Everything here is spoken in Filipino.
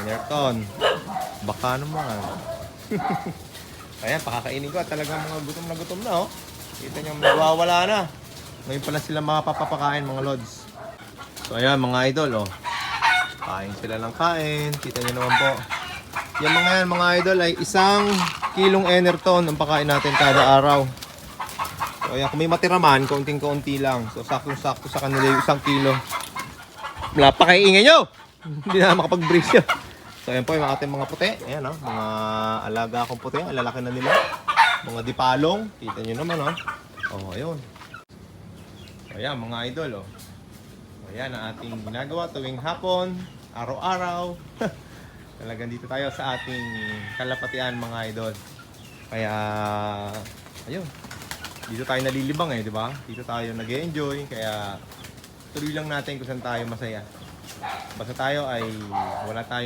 Enerton. Baka naman. Ayan, pakakainin ko at talagang mga gutom na oh. Kita nyo, nagwawala na. Ngayon pa lang sila makapapakain mga lods. So ayan mga idol oh. Kain sila ng kain. Kita nyo naman po. Yung mga yan mga idol ay 1 kilong Enerton ang pakain natin kada araw. So ayan, kung may matira man, kaunting-kaunti lang. So sakto-sakto sa kanila yung 1 kilo. Wala pa kayo ingay nyo! Hindi na makapag-brace yun. So ayan po yung ating mga puti. Ayan oh, mga alaga akong puti. Ang lalaki na nila. Mga dipalong. Kita nyo naman oh. Oh, ayun. Ayan mga idol oh. Ayan ang ating ginagawa tuwing hapon, araw-araw. Talagang dito tayo sa ating kalapatian mga idol. Kaya ayun. Dito tayo nalilibang di ba? Dito tayo nag-enjoy kaya tuloy lang natin kung saan tayo masaya. Basta tayo ay wala tayong